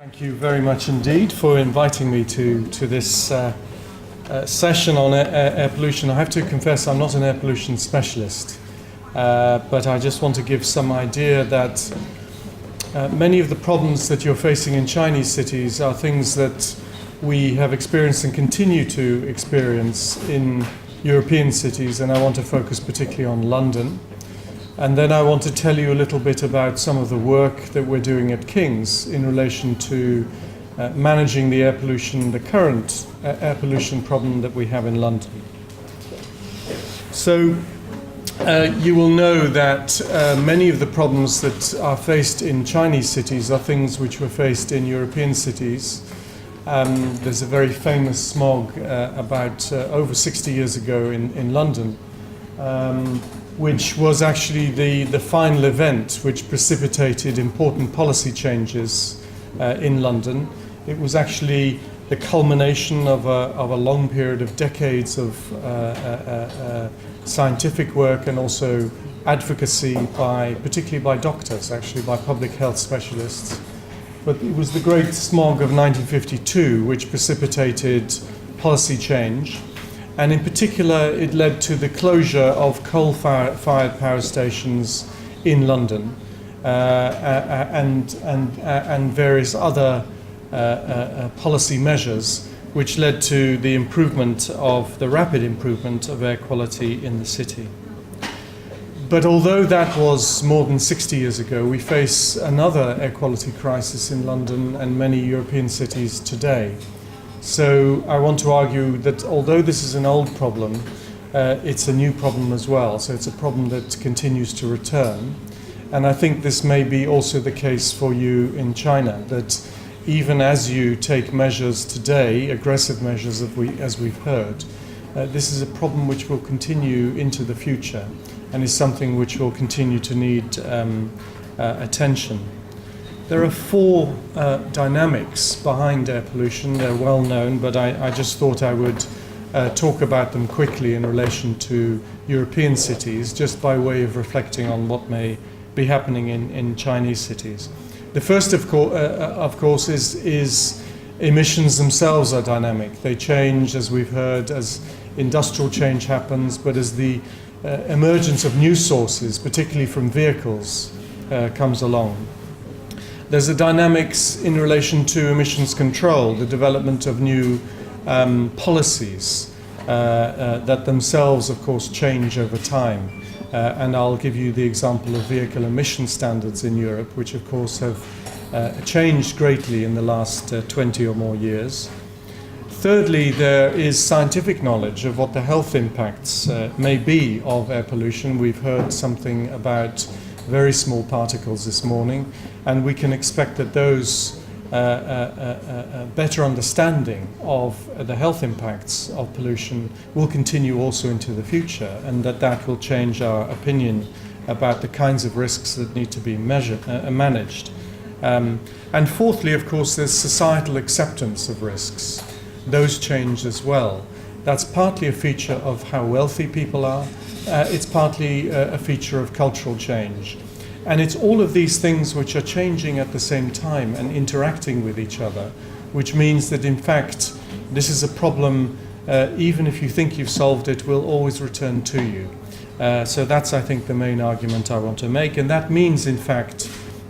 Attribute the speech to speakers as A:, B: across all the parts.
A: Thank you very much indeed for inviting me to this session on air pollution. I have to confess I'm not an air pollution specialist, but I just want to give some idea that many of the problems that you're facing in Chinese cities are things that we have experienced and continue to experience in European cities, and I want to focus particularly on London. And then I want to tell you a little bit about some of the work that we're doing at King's in relation to managing the air pollution, the current air pollution problem that we have in London. So you will know that many of the problems that are faced in Chinese cities are things which were faced in European cities. There's a very famous smog about over 60 years ago in London, which was actually the final event which precipitated important policy changes in London. It was actually the culmination of a long period of decades of scientific work and also advocacy particularly by doctors, actually by public health specialists. But it was the great smog of 1952 which precipitated policy change. And in particular, it led to the closure of coal-fired power stations in London and various other policy measures, which led to the rapid improvement of air quality in the city. But although that was more than 60 years ago, we face another air quality crisis in London and many European cities today. So I want to argue that although this is an old problem, it's a new problem as well. So it's a problem that continues to return. And I think this may be also the case for you in China, that even as you take measures today, aggressive measures as we've heard, this is a problem which will continue into the future and is something which will continue to need attention. There are four dynamics behind air pollution. They're well known, but I just thought I would talk about them quickly in relation to European cities, just by way of reflecting on what may be happening in Chinese cities. The first, of course, is emissions themselves are dynamic. They change, as we've heard, as industrial change happens, but as the emergence of new sources, particularly from vehicles, comes along. There's a dynamics in relation to emissions control, the development of new policies that themselves, of course, change over time. And I'll give you the example of vehicle emission standards in Europe, which, of course, have changed greatly in the last 20 or more years. Thirdly, there is scientific knowledge of what the health impacts may be of air pollution. We've heard something about very small particles this morning, and we can expect that those better understanding of the health impacts of pollution will continue also into the future, and that will change our opinion about the kinds of risks that need to be managed. And fourthly, of course, there's societal acceptance of risks. Those change as well. That's partly a feature of how wealthy people are. It's partly a feature of cultural change. And it's all of these things which are changing at the same time and interacting with each other, which means that, in fact, this is a problem, even if you think you've solved it, will always return to you. So that's, I think, the main argument I want to make. And that means, in fact,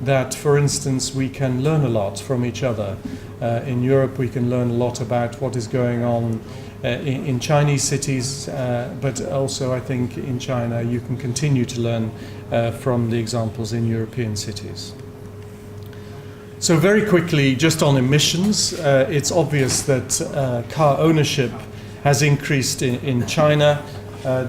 A: that, for instance, we can learn a lot from each other. In Europe, we can learn a lot about what is going on in Chinese cities, but also I think in China you can continue to learn from the examples in European cities. So very quickly, just on emissions, it's obvious that car ownership has increased in China.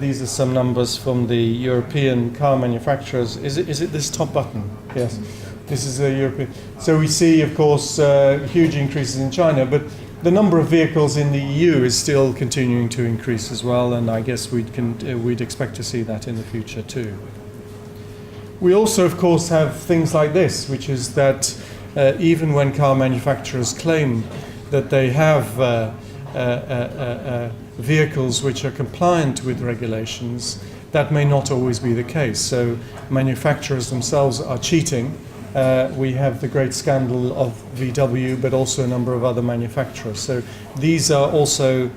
A: These are some numbers from the European car manufacturers. Is it this top button? Yes. This is a European. So we see, of course, huge increases in China, but the number of vehicles in the EU is still continuing to increase as well, and I guess we'd expect to see that in the future too. We also, of course, have things like this, which is that even when car manufacturers claim that they have vehicles which are compliant with regulations, that may not always be the case. So manufacturers themselves are cheating we have the great scandal of VW, but also a number of other manufacturers. So these are also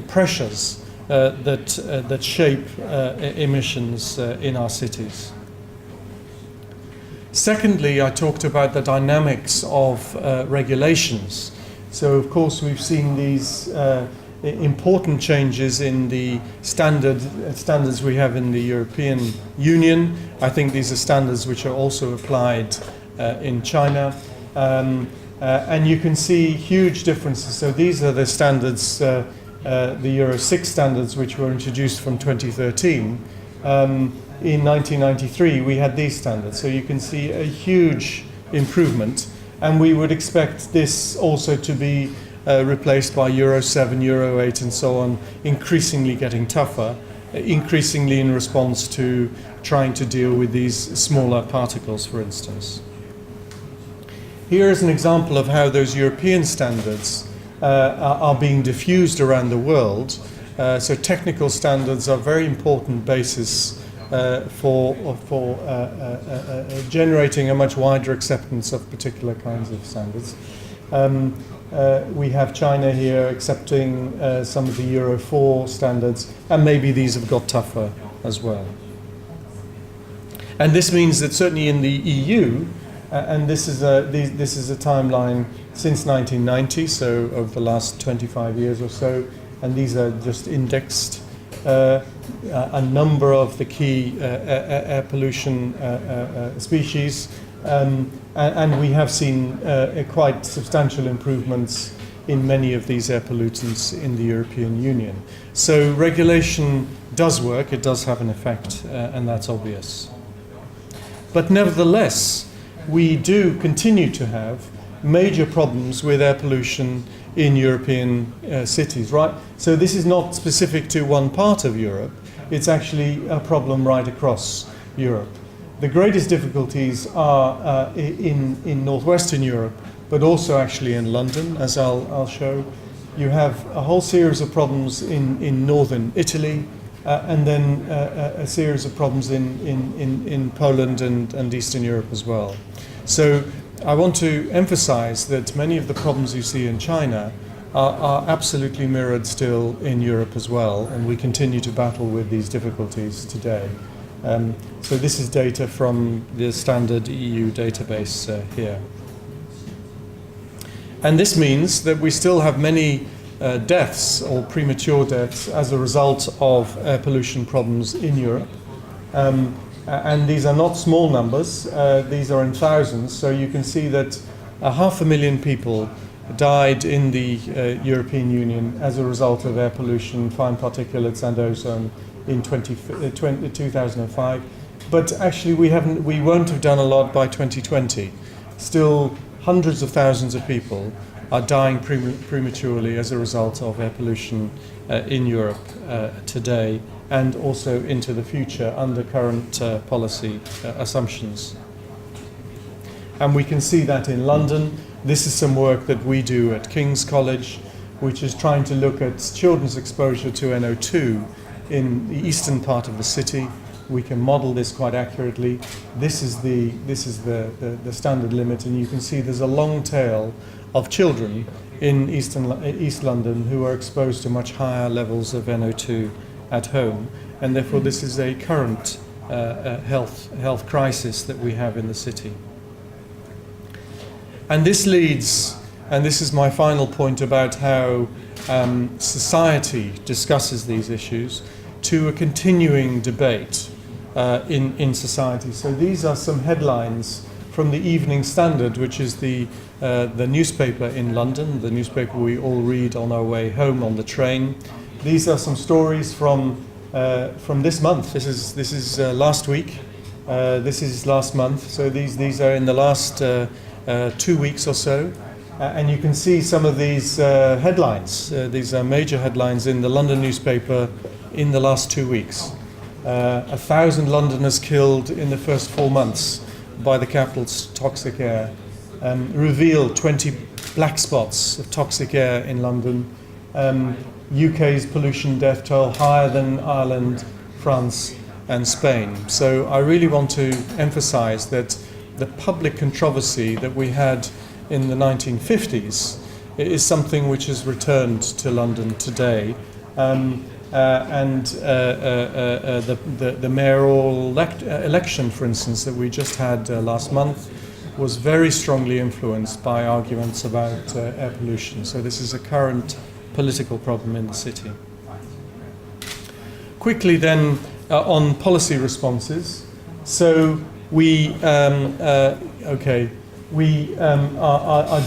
A: pressures that shape emissions in our cities. Secondly, I talked about the dynamics of regulations. So, of course, we've seen these important changes in the standards we have in the European Union. I think these are standards which are also applied in China. And you can see huge differences. So these are the standards, the Euro 6 standards, which were introduced from 2013. In 1993, we had these standards. So you can see a huge improvement. And we would expect this also to be replaced by Euro 7, Euro 8, and so on, increasingly getting tougher, increasingly in response to trying to deal with these smaller particles, for instance. Here is an example of how those European standards are being diffused around the world. So technical standards are a very important basis for generating a much wider acceptance of particular kinds of standards. We have China here accepting some of the Euro 4 standards, and maybe these have got tougher as well. And this means that certainly in the EU, and this is a timeline since 1990, so over the last 25 years or so, and these are just indexed. A number of the key air pollution species, and we have seen quite substantial improvements in many of these air pollutants in the European Union. So regulation does work, it does have an effect, and that's obvious. But nevertheless, we do continue to have major problems with air pollution in European cities, right? So this is not specific to one part of Europe, it's actually a problem right across Europe. The greatest difficulties are in northwestern Europe, but also actually in London, as I'll show. You have a whole series of problems in northern Italy, and then a series of problems in Poland and Eastern Europe as well. So I want to emphasize that many of the problems you see in China are absolutely mirrored still in Europe as well, and we continue to battle with these difficulties today. So this is data from the standard EU database here. And this means that we still have many deaths or premature deaths as a result of air pollution problems in Europe. And these are not small numbers, these are in thousands, so you can see that 500,000 people died in the European Union as a result of air pollution, fine particulates and ozone in 2005. But actually we won't have done a lot by 2020. Still hundreds of thousands of people are dying prematurely as a result of air pollution in Europe today, and also into the future under current policy assumptions. And we can see that in London. This is some work that we do at King's College, which is trying to look at children's exposure to NO2 in the eastern part of the city. We can model this quite accurately. This is the standard limit, and you can see there's a long tail of children in East London who are exposed to much higher levels of NO2 at home, and therefore this is a current health crisis that we have in the city. And this leads, and this is my final point about how society discusses these issues, to a continuing debate in society. So these are some headlines from the Evening Standard, which is the newspaper in London, the newspaper we all read on our way home on the train. These are some stories from this month. This is last week. This is last month. So these are in the last 2 weeks or so. And you can see some of these headlines. These are major headlines in the London newspaper in the last 2 weeks. 1,000 Londoners killed in the first 4 months by the capital's toxic air. Revealed 20 black spots of toxic air in London. UK's pollution death toll higher than Ireland, France and Spain. So I really want to emphasize that the public controversy that we had in the 1950s is something which has returned to London today. The mayoral election, for instance, that we just had last month was very strongly influenced by arguments about air pollution. So this is a current political problem in the city. Quickly then on policy responses. So we are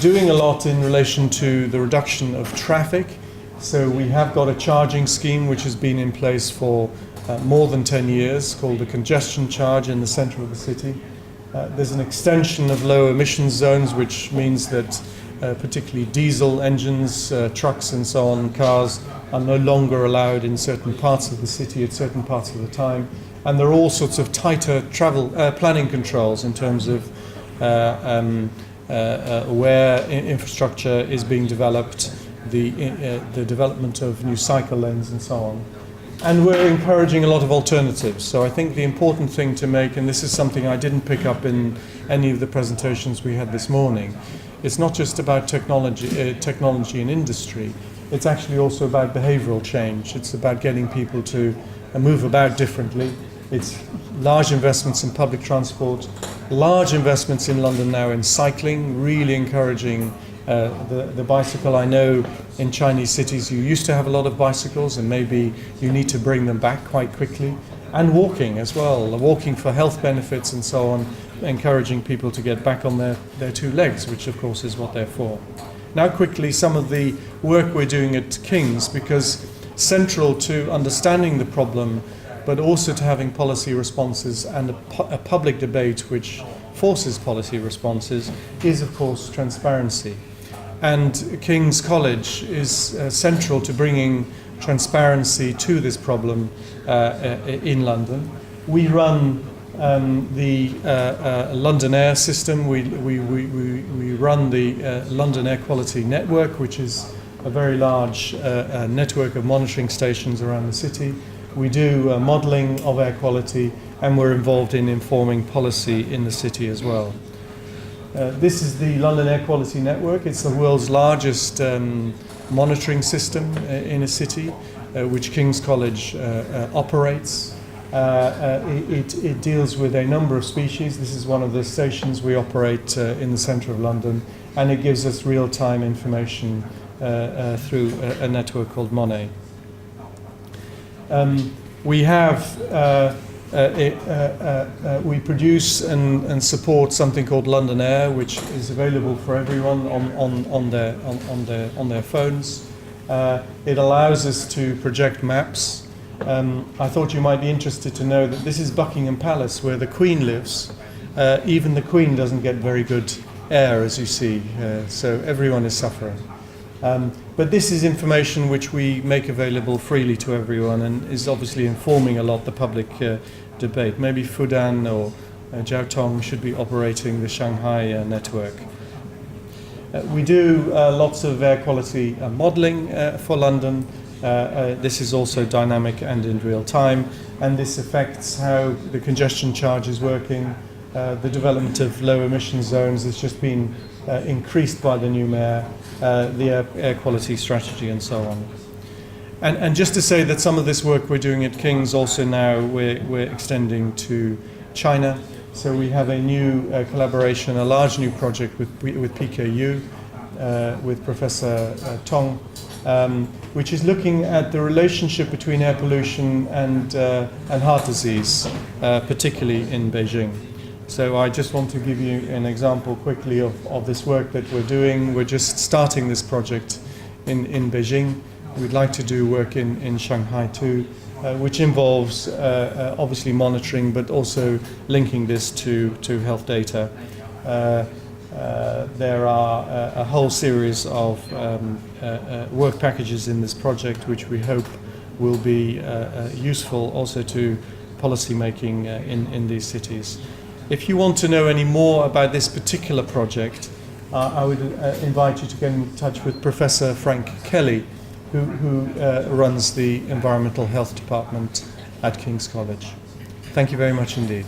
A: doing a lot in relation to the reduction of traffic. So we have got a charging scheme which has been in place for more than 10 years called the congestion charge in the centre of the city. There's an extension of low emissions zones, which means that particularly diesel engines, trucks and so on, cars are no longer allowed in certain parts of the city at certain parts of the time. And there are all sorts of tighter travel planning controls in terms of where infrastructure is being developed, the development of new cycle lanes and so on. And we're encouraging a lot of alternatives. So I think the important thing to make, and this is something I didn't pick up in any of the presentations we had this morning, it's not just about technology and industry, it's actually also about behavioral change. It's about getting people to move about differently. It's large investments in public transport, large investments in London now in cycling, really encouraging the bicycle. I know in Chinese cities you used to have a lot of bicycles and maybe you need to bring them back quite quickly. And walking as well, walking for health benefits and so on, encouraging people to get back on their two legs, which of course is what they're for. Now quickly some of the work we're doing at King's, because central to understanding the problem but also to having policy responses and a public debate which forces policy responses is of course transparency. And King's College is central to bringing transparency to this problem in London. We run the London Air system. We run the London Air Quality Network, which is a very large network of monitoring stations around the city. We do modelling of air quality, and we're involved in informing policy in the city as well. This is the London Air Quality Network. It's the world's largest monitoring system in a city, which King's College operates. It deals with a number of species. This is one of the stations we operate in the centre of London, and it gives us real-time information through a network called Monet. We produce and support something called London Air, which is available for everyone on their phones. It allows us to project maps. I thought you might be interested to know that this is Buckingham Palace, where the Queen lives. Even the Queen doesn't get very good air, as you see, so everyone is suffering. But this is information which we make available freely to everyone and is obviously informing a lot the public debate. Maybe Fudan or Jiaotong should be operating the Shanghai network. We do lots of air quality modelling for London. This is also dynamic and in real time, and this affects how the congestion charge is working. The development of low emission zones has just been increased by the new mayor, the air quality strategy and so on. And just to say that some of this work we're doing at King's also now we're extending to China. So we have a new collaboration, a large new project with PKU, with Professor Tong, which is looking at the relationship between air pollution and heart disease, particularly in Beijing. So I just want to give you an example quickly of this work that we're doing. We're just starting this project in Beijing. We'd like to do work in Shanghai too, which involves obviously monitoring, but also linking this to health data. There are a whole series of work packages in this project, which we hope will be useful also to policy making in these cities. If you want to know any more about this particular project, I would invite you to get in touch with Professor Frank Kelly, who runs the Environmental Health Department at King's College. Thank you very much indeed.